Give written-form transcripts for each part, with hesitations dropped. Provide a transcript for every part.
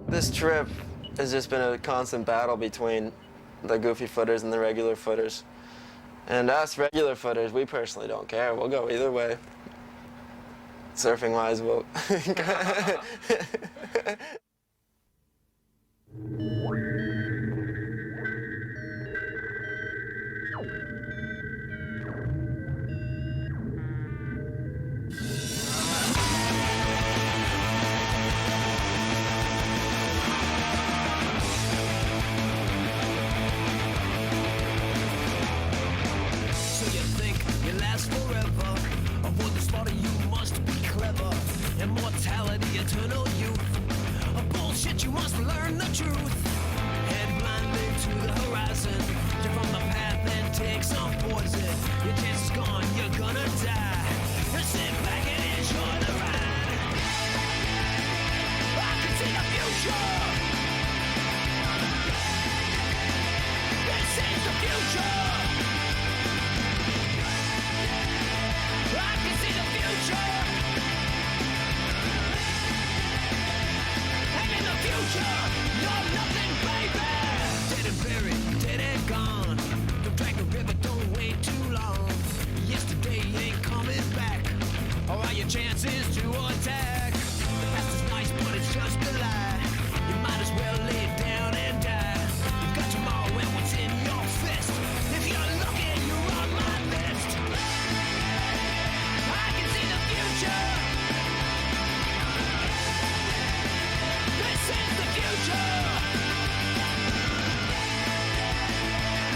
This trip has just been a constant battle between the goofy footers and the regular footers. And us regular footers, we personally don't care. We'll go either way. Surfing-wise, we'll... Immortality, eternal youth. A bullshit, you must learn the truth. Head blinded to the horizon. Jump from the path and take some poison. Your chance is gone, you're gonna die. Just sit back and enjoy the ride. I can see the future. This is the future. I can see the future. Future, you're nothing, baby. Dead and buried, dead and gone. Don't drag the river, don't wait too long. Yesterday ain't coming back. Or are your chances to attack? The past is nice, but it's just a lie. You might as well lay down and die. You've got tomorrow and what's in your fist. If you're lucky, you're on my list. I can see the future. This is the future.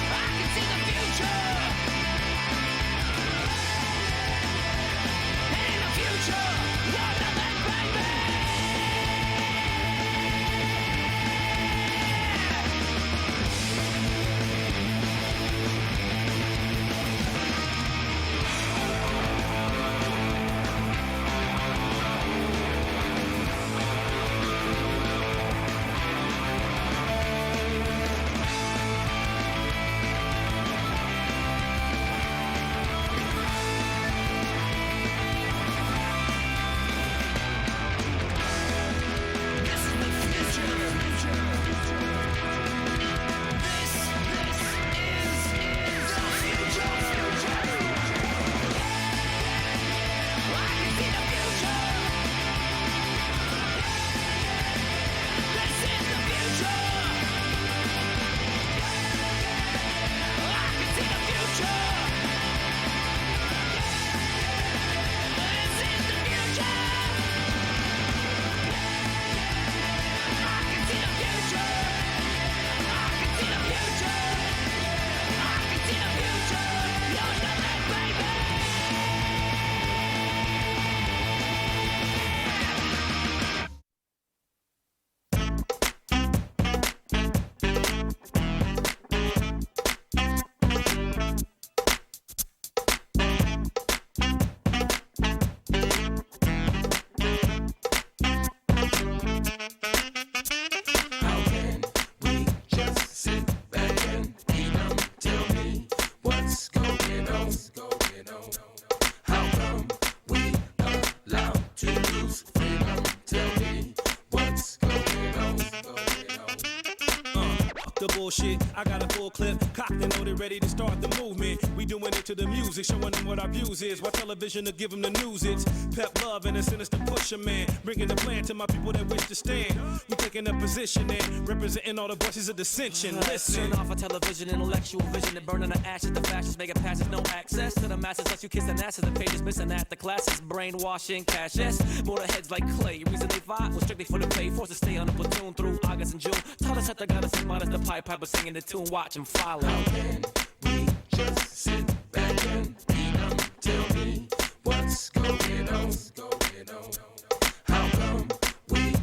I can see the future. And in the future, you're nothing, baby. Bullshit, I got a full clip, cocked and loaded, ready to start the movement. We doing it to the music, showing them what our views is. Why television to give them the news? It's pep love and a sinister pusher, man. Bringing the plan to my people that wish to stand. We taking a position and representing all the voices of dissension. Listen. Turn off a television, intellectual vision, and burning the ashes. The fascists make it passive, no access to the masses. Let you kiss the asses, the pages missing at the classes. Brainwashing cash, yes. Motor heads like clay. Reason they fight was strictly for the pay. Forced to stay on the platoon through August and June. Tell us that they got us as modest the pipe piper singing the tune. Watch and follow. How can we just sit back and tell me what's going on? How come we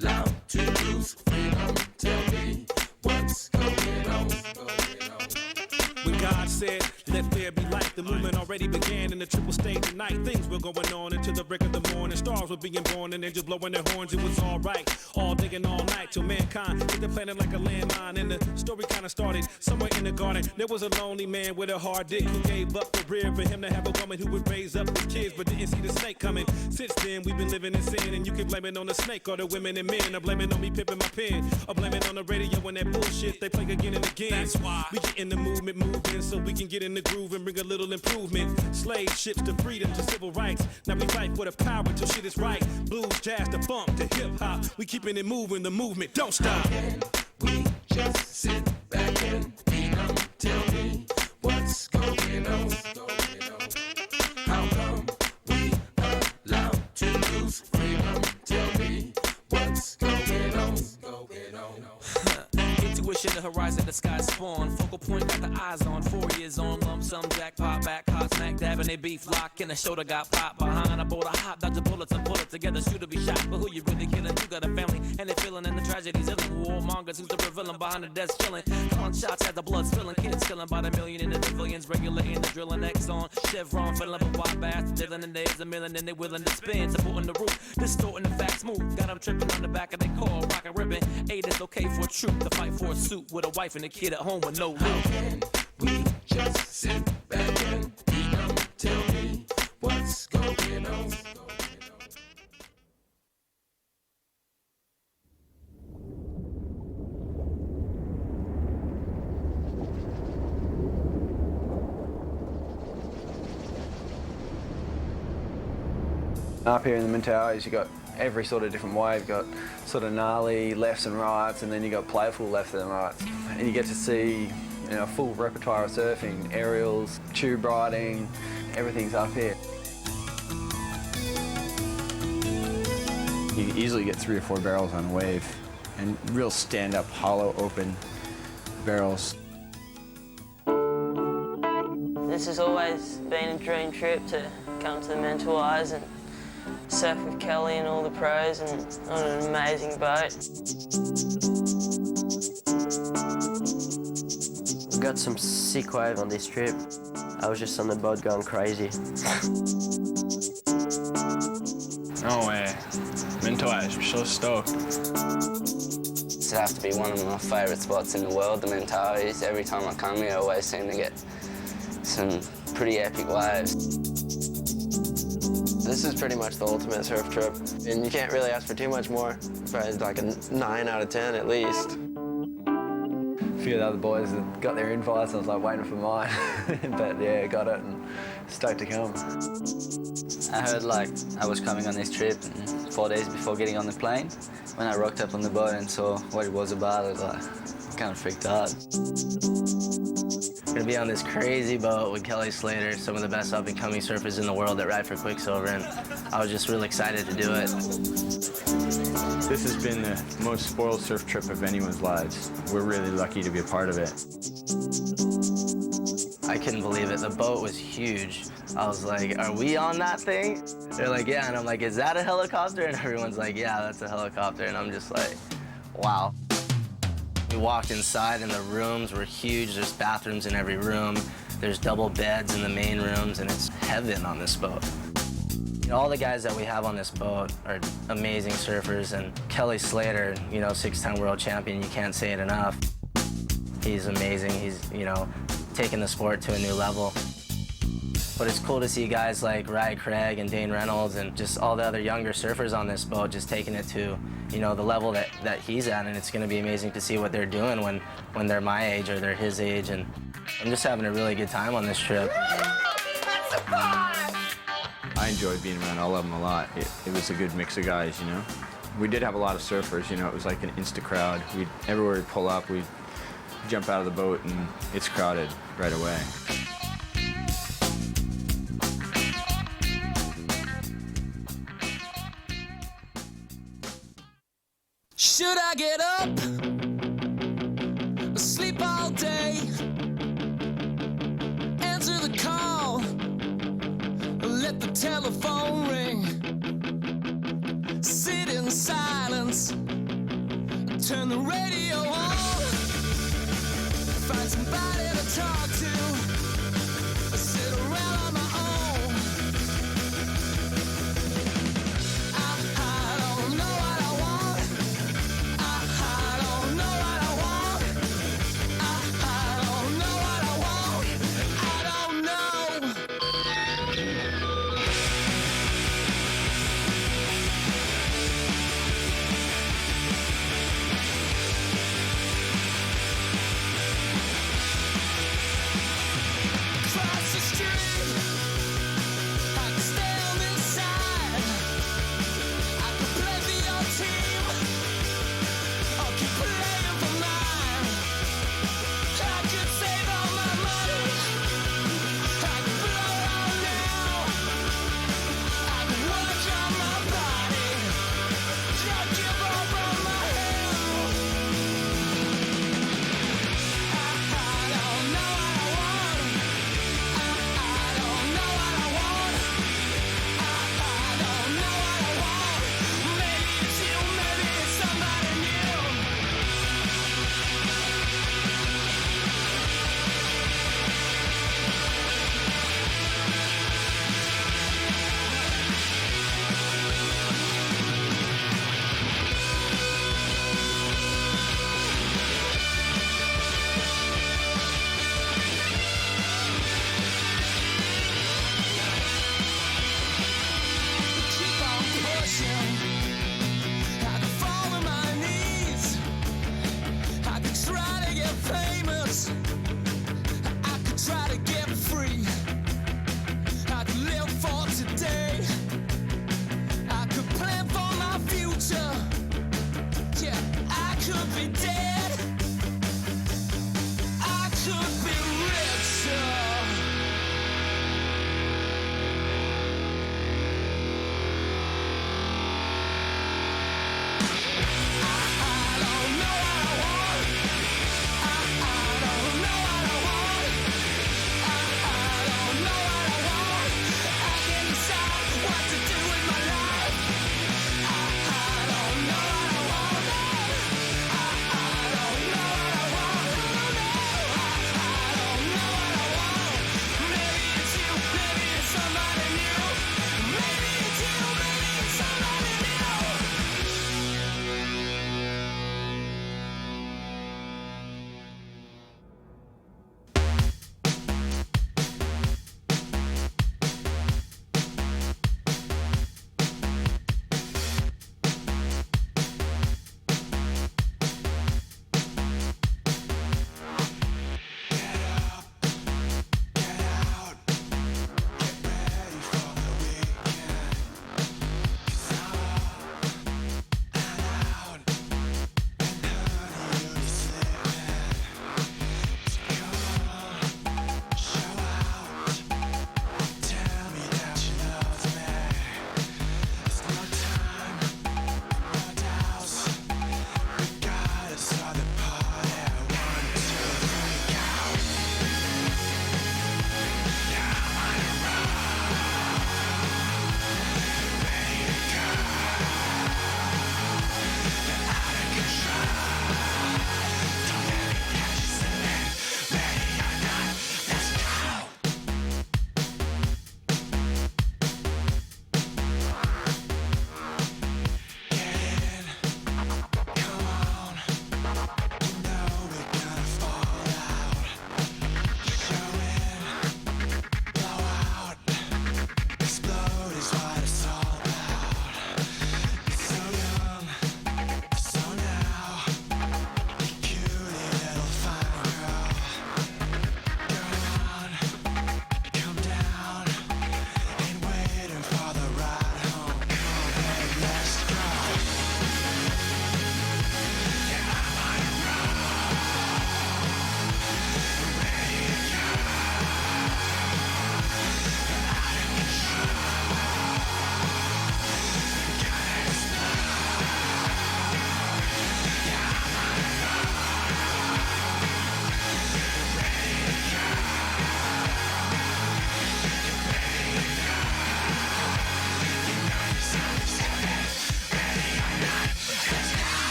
allowed to lose freedom? Tell me what's going on? When God said, let there be light, the movement already began in the triple state tonight. right. Things were going on until the break of the morning. Stars were being born and angels blowing their horns. It was all right, all day and all night till mankind hit the planet like a landmine. And the story kind of started somewhere in the garden. There was a lonely man with a hard dick who gave up the rear for him to have a woman who would raise up his kids, but didn't see the snake coming. Since then, we've been living in sin, and you can blame it on the snake or the women and men. Or blame it on me pimping my pen, or blame it on the radio and that bullshit they play again and again. That's why we get in the movement moving, so we can get in the groove and bring a little improvement. Slave ships to freedom, to civil rights. Now we fight for the power till shit is right. Blues, jazz, to funk, to hip hop. We keeping it moving, the movement don't stop. We just sit back and tell me what's going on. How come we allowed to lose freedom? Tell me what's going on. Intuition, the horizon, the sky spawn. Focal point, got the eyes on. 4 years on, lump sum, jackpot, back, hot, smack, dabbing they beef, lock, and the shoulder got popped behind. I bought a hop, dodge the bullets and pull it together, shoot to be shot. But who you really killing? You got a family, and they feeling in the tragedies of the warmongers. Who's the real villain behind the desk chilling? Calling shots as the blood spilling, kids killing by the million in the civilians, regulating the drilling X on Chevron, filling up a wide bass, dealing in days a million, and they willing to spin, supporting the roof, distorting the facts move. Got them tripping on the back of their car, rockin' ribbon. Eight is okay for a troop to fight for a suit with a wife and a kid at home with no roof. We just sit back and tell me what's going on. Up here in the Mentawais, you got every sort of different wave. You've got sort of gnarly lefts and rights, and then you got playful lefts and rights. And you get to see, you know, a full repertoire of surfing, aerials, tube riding, everything's up here. You can easily get 3 or 4 barrels on a wave, and real stand-up, hollow, open barrels. This has always been a dream trip to come to the Mentawais and surf with Kelly and all the pros and on an amazing boat. We got some sick wave on this trip. I was just on the boat going crazy. No way. Mentawais, I'm so stoked. This would have to be one of my favourite spots in the world, the Mentawais. Every time I come here, I always seem to get some pretty epic waves. This is pretty much the ultimate surf trip, and you can't really ask for too much more. Probably like a 9 out of 10 at least. A few of the other boys that got their invites, and I was like waiting for mine. But yeah, got it and stoked to come. I heard like I was coming on this trip, and 4 days before getting on the plane, when I rocked up on the boat and saw what it was about, I was like, kind of freaked out. We're gonna be on this crazy boat with Kelly Slater, some of the best up-and-coming surfers in the world that ride for Quicksilver, and I was just really excited to do it. This has been the most spoiled surf trip of anyone's lives. We're really lucky to be a part of it. I couldn't believe it. The boat was huge. I was like, are we on that thing? They're like, yeah, and I'm like, is that a helicopter? And everyone's like, yeah, that's a helicopter, and I'm just like, wow. We walked inside and the rooms were huge. There's bathrooms in every room. There's double beds in the main rooms, and it's heaven on this boat. You know, all the guys that we have on this boat are amazing surfers, and Kelly Slater, you know, 6-time world champion, you can't say it enough. He's amazing. He's, you know, taking the sport to a new level. But it's cool to see guys like Ry Craig and Dane Reynolds and just all the other younger surfers on this boat just taking it to, you know, the level that he's at, and it's going to be amazing to see what they're doing when they're my age or they're his age, and I'm just having a really good time on this trip. I enjoyed being around all of them a lot. It was a good mix of guys, you know. We did have a lot of surfers, you know, it was like an insta crowd. Everywhere we'd pull up, we'd jump out of the boat and it's crowded right away. Should I get up, sleep all day, answer the call, let the telephone ring, sit in silence, turn the radio on, find somebody to talk to, sit around on my own, be dead. I could be richer. I don't know what I want. I don't know what I want. I don't know what I want. I can't decide what to do with my life. I don't know what I want. I don't know what I want. I don't know what I want. Maybe it's you, maybe it's somebody new. Maybe it's you, maybe it's somebody new.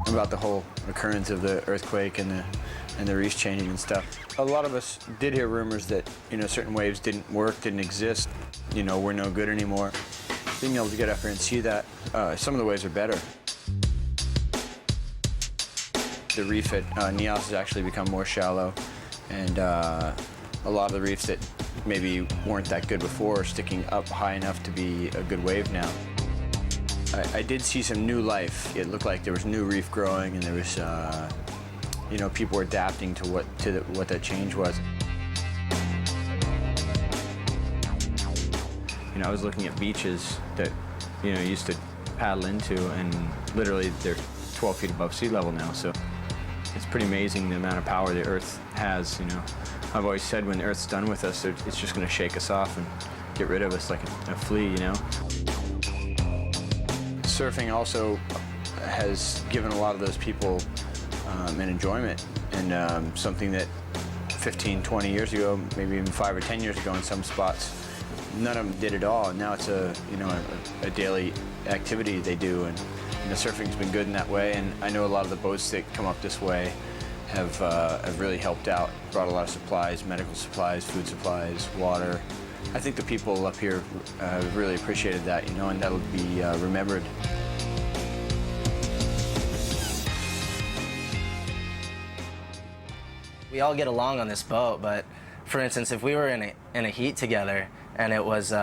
About the whole occurrence of the earthquake and the reefs changing and stuff. A lot of us did hear rumors that, you know, certain waves didn't work, didn't exist, you know, were no good anymore. Being able to get up here and see that, some of the waves are better. The reef at Nias has actually become more shallow, and a lot of the reefs that maybe weren't that good before are sticking up high enough to be a good wave now. I did see some new life. It looked like there was new reef growing, and there was you know, people were adapting to what that change was. You know, I was looking at beaches that, you know, used to paddle into, and literally they're 12 feet above sea level now. So it's pretty amazing the amount of power the Earth has. You know, I've always said when the Earth's done with us, it's just going to shake us off and get rid of us like a flea. You know. Surfing also has given a lot of those people an enjoyment, and something that 15, 20 years ago, maybe even 5 or 10 years ago in some spots, none of them did at all. And now it's a daily activity they do, and you know, surfing's been good in that way. And I know a lot of the boats that come up this way have really helped out, brought a lot of supplies, medical supplies, food supplies, water. I think the people up here really appreciated that, you know, and that'll be remembered. We all get along on this boat, but for instance, if we were in a heat together and it was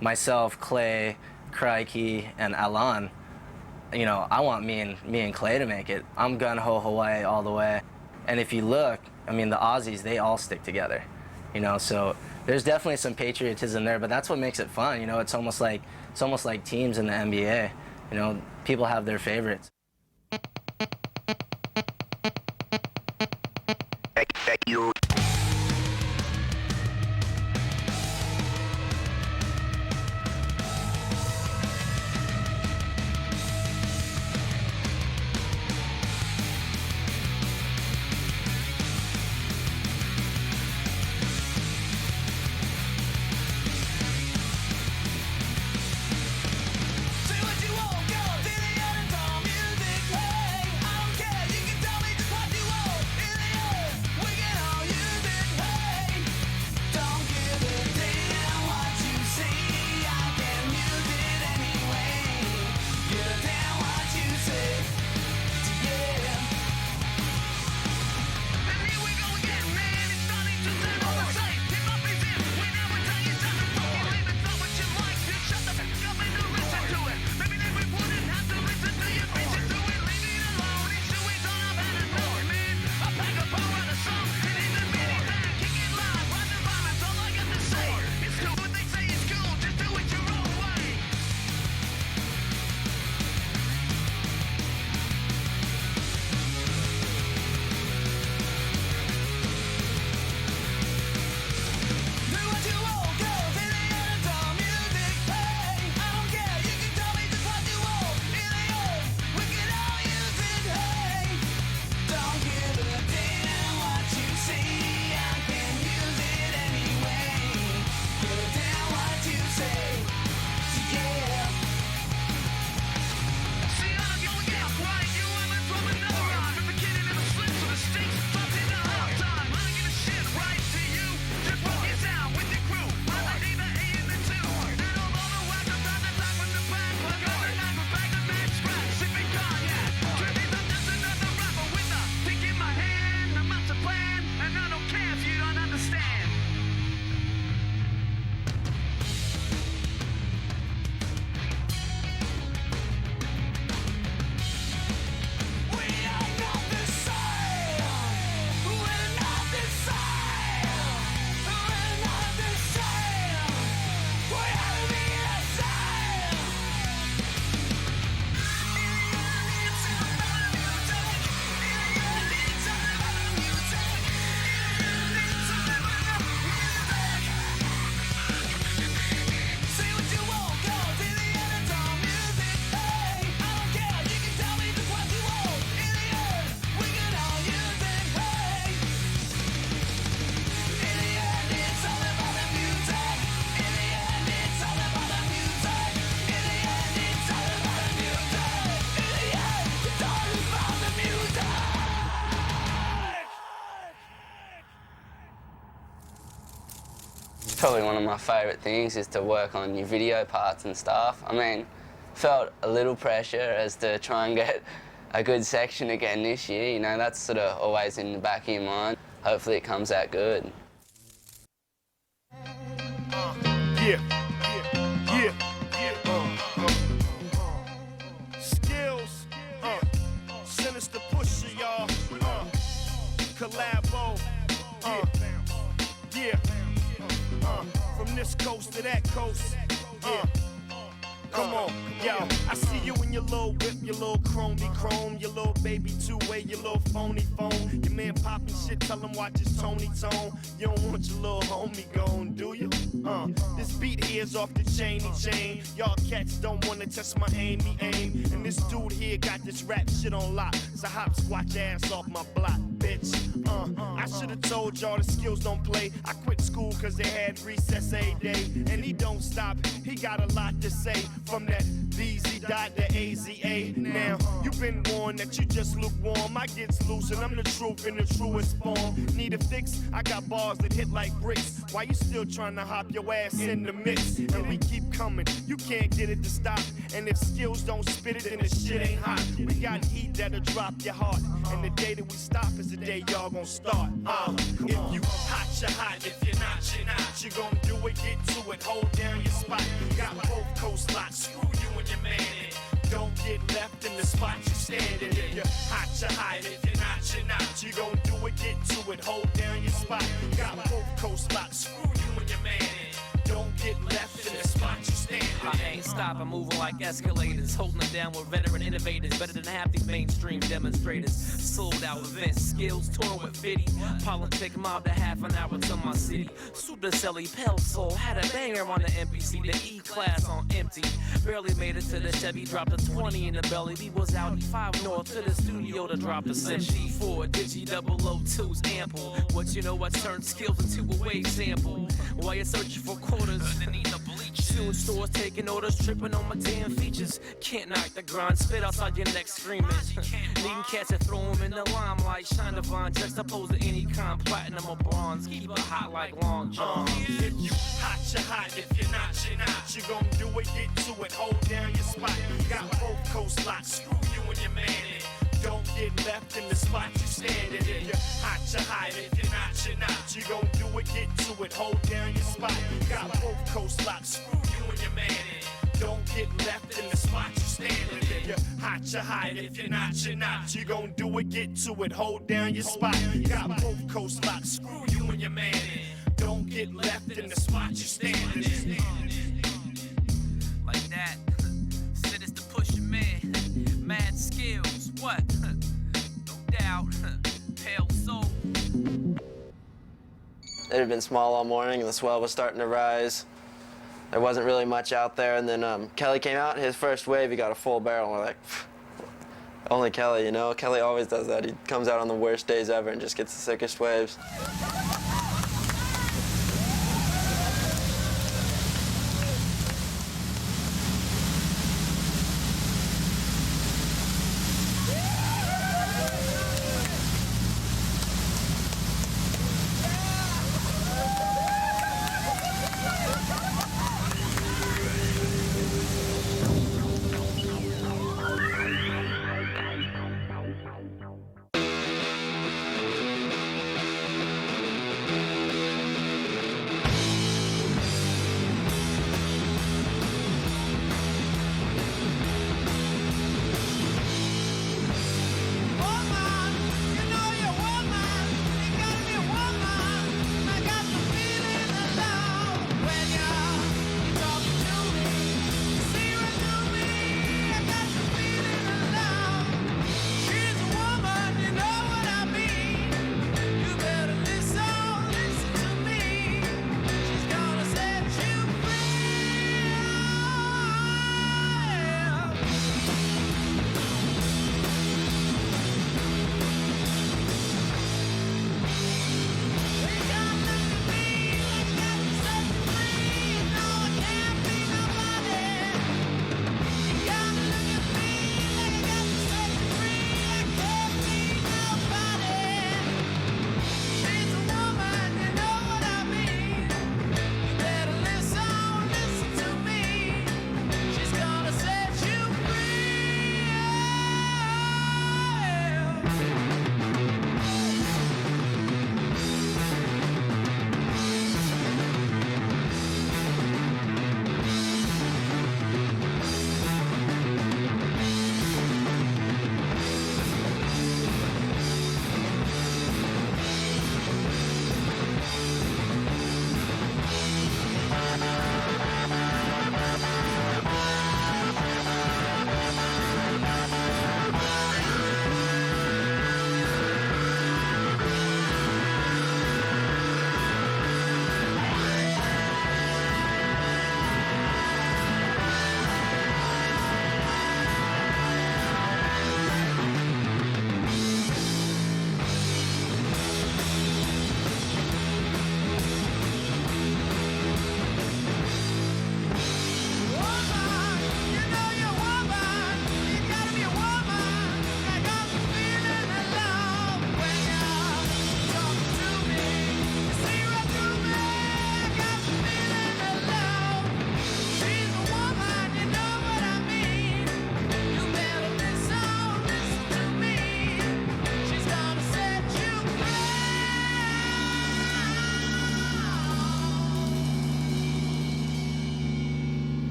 myself, Clay, Crikey, and Alan, you know, I want me and Clay to make it. I'm gun-ho Hawaii all the way. And if you look, I mean, the Aussies, they all stick together, you know, so there's definitely some patriotism there, but that's what makes it fun, you know. It's almost like teams in the NBA, you know, people have their favorites. Probably one of my favourite things is to work on your video parts and stuff. I mean, felt a little pressure as to try and get a good section again this year, you know, that's sort of always in the back of your mind. Hopefully it comes out good. Skills, sinister pusher, y'all. collabo. From this coast to that coast. Come on, yo, I see you in your little whip, your little chrome, your little baby two-way, your little phony phone. Your man popping shit, tell him watch his Tony Tone. You don't want your little homie gone, do you? This beat here's off the chainy chain. Y'all cats don't wanna test my aim. And this dude here got this rap shit on lock. So hop squat your ass off my block, bitch. I should've told y'all the skills don't play. I quit school cause they had recess a day. And he don't stop, he got a lot to say. From that VZ dot to AZA. Now, you been warned that you just lukewarm. I gets loose and I'm the truth in the truest form. Need a fix? I got bars that hit like bricks. Why you still trying to hop your ass in the mix? And we keep coming, you can't get it to stop. And if skills don't spit it, then the shit ain't hot. We got heat that'll drop your heart. And the day that we stop is the day y'all gon' start. If you hot, you're hot. If you're not, you're not. You gon' do it, get to it, hold down your spot. Got both coast locked, screw you and your man. Don't get left in the spot you standing. If you're hot, you're hot. If you're not, you're not. You gon' do it, get to it, hold down your spot. Got both coast locked, screw you and your man. Don't get left in the spot you standing. I ain't stopping, moving like escalators, holding them down with veteran innovators, better than half these mainstream demonstrators. Sold out events, skills touring with 50. Politic mob to half an hour to my city. Sudacelli, Pell Soul, had a banger on the NPC, the E-class on empty. Barely made it to the Chevy, dropped a 20 in the belly. We was out 5 north to the studio to drop a G4, Digi 002's ample. What you know, I turned skills into a wave sample. While you're searching for quarters underneath the bleachers. Soon stores taking orders, tripping on my damn features. Can't knock the grind, spit outside your neck screaming. Needing cats to throw them in the limelight. Shine the vine, just opposed to any kind, platinum or bronze. Keep it hot like Long John. If you hot, you're hot. If you're not, you're not. You gon' do it, get to it, hold down your spot. Got both coast locked, screw you and your man. Don't get left in the spot you standing. If you're hot, you're hot. If you're not, you're not. You gon' do it, get to it, hold down your spot. Got both coast locked, screw you and your man. Don't get left in the spot you standing. If you're hot, you're hot. If you're not, you're not. You gon' do it, get to it, hold down your spot. Got both coast locked, screw you and your man. Don't get left in the spot you standing. Like that, said it's the push your man. Mad skills, what? No doubt, Pale Soul. It had been small all morning and the swell was starting to rise. There wasn't really much out there, and then Kelly came out, his first wave, he got a full barrel, and we're like, only Kelly, you know? Kelly always does that. He comes out on the worst days ever and just gets the sickest waves.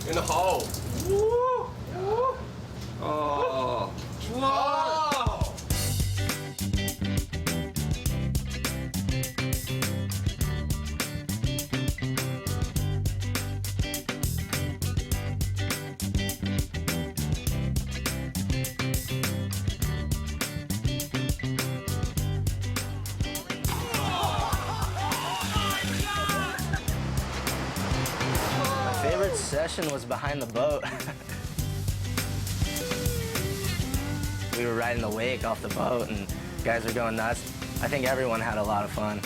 In the hole. Woo! Woo! Oh. Whoa! My favorite session was behind the boat. We were riding the wake off the boat and guys were going nuts. I think everyone had a lot of fun.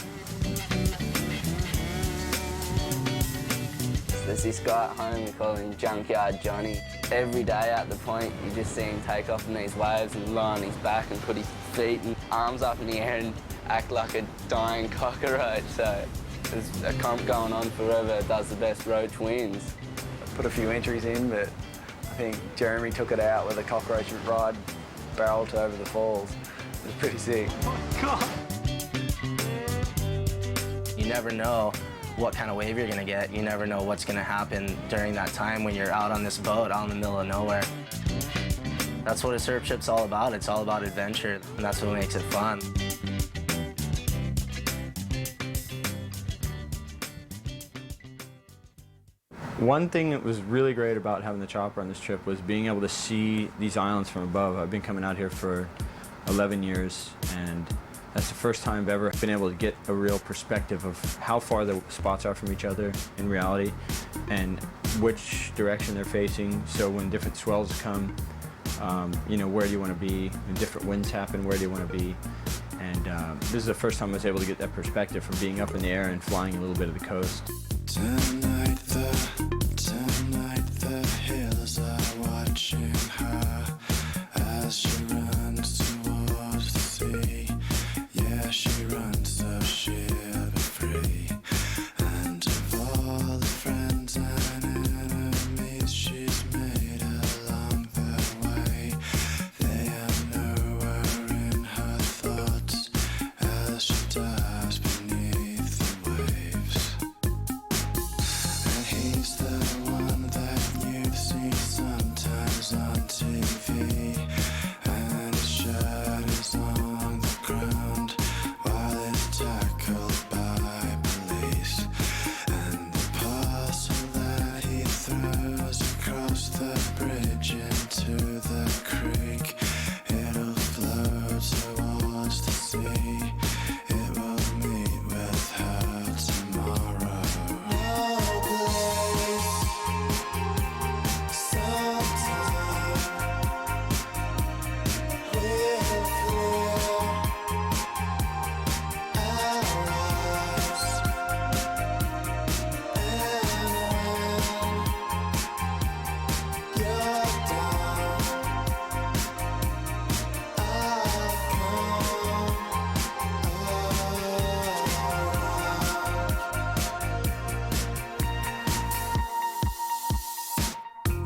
There's this guy at home, we call him Junkyard Johnny. Every day at the point, you just see him take off in these waves and lie on his back and put his feet and arms up in the air and act like a dying cockroach. So there's a comp going on for whoever does the best roach wins. Put a few entries in, but I think Jeremy took it out with a cockroach ride barrel to over the falls. It was pretty sick. You never know what kind of wave you're gonna get. You never know what's gonna happen during that time when you're out on this boat out in the middle of nowhere. That's what a surf trip's all about. It's all about adventure, and that's what makes it fun. One thing that was really great about having the chopper on this trip was being able to see these islands from above. I've been coming out here for 11 years, and that's the first time I've ever been able to get a real perspective of how far the spots are from each other in reality and which direction they're facing. So when different swells come, you know, where do you want to be? When different winds happen, where do you want to be? And this is the first time I was able to get that perspective from being up in the air and flying a little bit of the coast. Tonight the hills are watching her as she runs towards the sea. Yeah, she runs so she'll be free. And of all the friends and enemies she's made along the way, they are nowhere in her thoughts as she dives beneath the waves. And he's the one that you've seen sometimes on TV, and his shirt is on the ground while he's tackled by police. And the parcel that he throws across the bridge into the creek, it'll float towards the sea. It will meet with her tomorrow.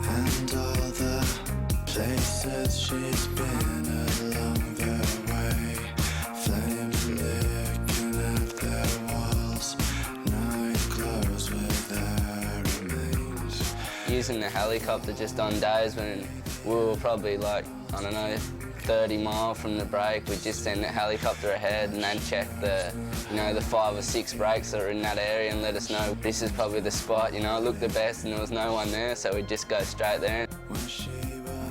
And all the places she's been along the way, flames licking at their walls, night glows with their remains. Using the helicopter just on days when we were probably like, I don't know, 30 miles from the break, we'd just send the helicopter ahead and then check the, you know, the 5 or 6 breaks that are in that area and let us know this is probably the spot. You know, it looked the best and there was no one there, so we'd just go straight there.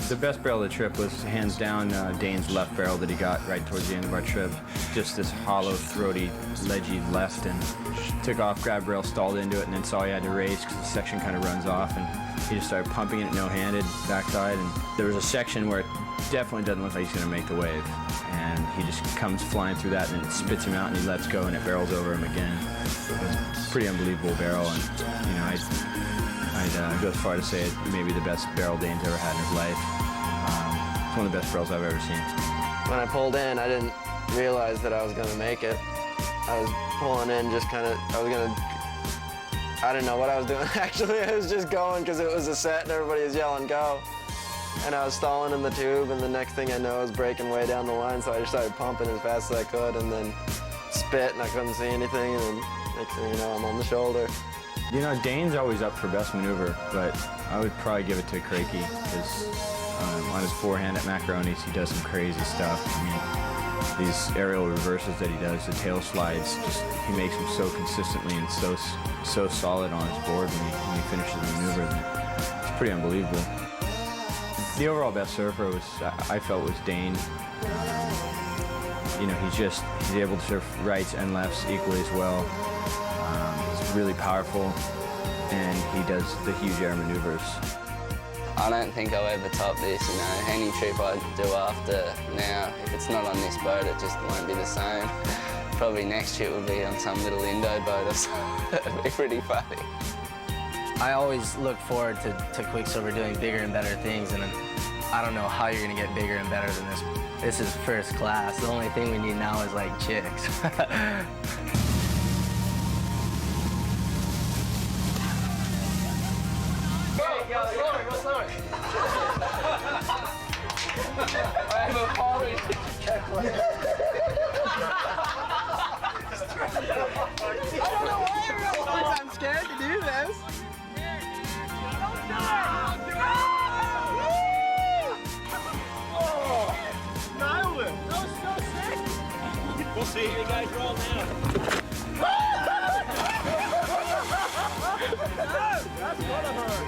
The best barrel of the trip was hands down Dane's left barrel that he got right towards the end of our trip. Just this hollow, throaty, ledgy left, and took off, grabbed rail, stalled into it, and then saw he had to race because the section kind of runs off, and he just started pumping it no-handed backside. And there was a section where it definitely doesn't look like he's going to make the wave, and he just comes flying through that, and it spits him out, and he lets go, and it barrels over him again. It was a pretty unbelievable barrel, and you know, I'd go as far to say it maybe the best barrel Dane's ever had in his life. It's one of the best barrels I've ever seen. When I pulled in, I didn't realize that I was going to make it. I was pulling in just kind of, I didn't know what I was doing actually. I was just going because it was a set and everybody was yelling go. And I was stalling in the tube, and the next thing I know I was breaking way down the line, so I just started pumping as fast as I could, and then spit and I couldn't see anything, and then next thing you know I'm on the shoulder. You know, Dane's always up for best maneuver, but I would probably give it to Craigie because on his forehand at Macaronis, he does some crazy stuff. I mean, these aerial reverses that he does, the tail slides, just he makes them so consistently and so solid on his board when he finishes the maneuver. It's pretty unbelievable. The overall best surfer I felt was Dane. You know, he's able to surf rights and lefts equally as well. He's really powerful, and he does the huge air maneuvers. I don't think I'll ever top this, you know. Any trip I do after now, if it's not on this boat, it just won't be the same. Probably next trip will be on some little Indo boat or something. It'll be pretty funny. I always look forward to Quicksilver doing bigger and better things, and I don't know how you're gonna get bigger and better than this. This is first class. The only thing we need now is like chicks. I'm scared to do this. We'll see. You guys roll now. That's gonna hurt.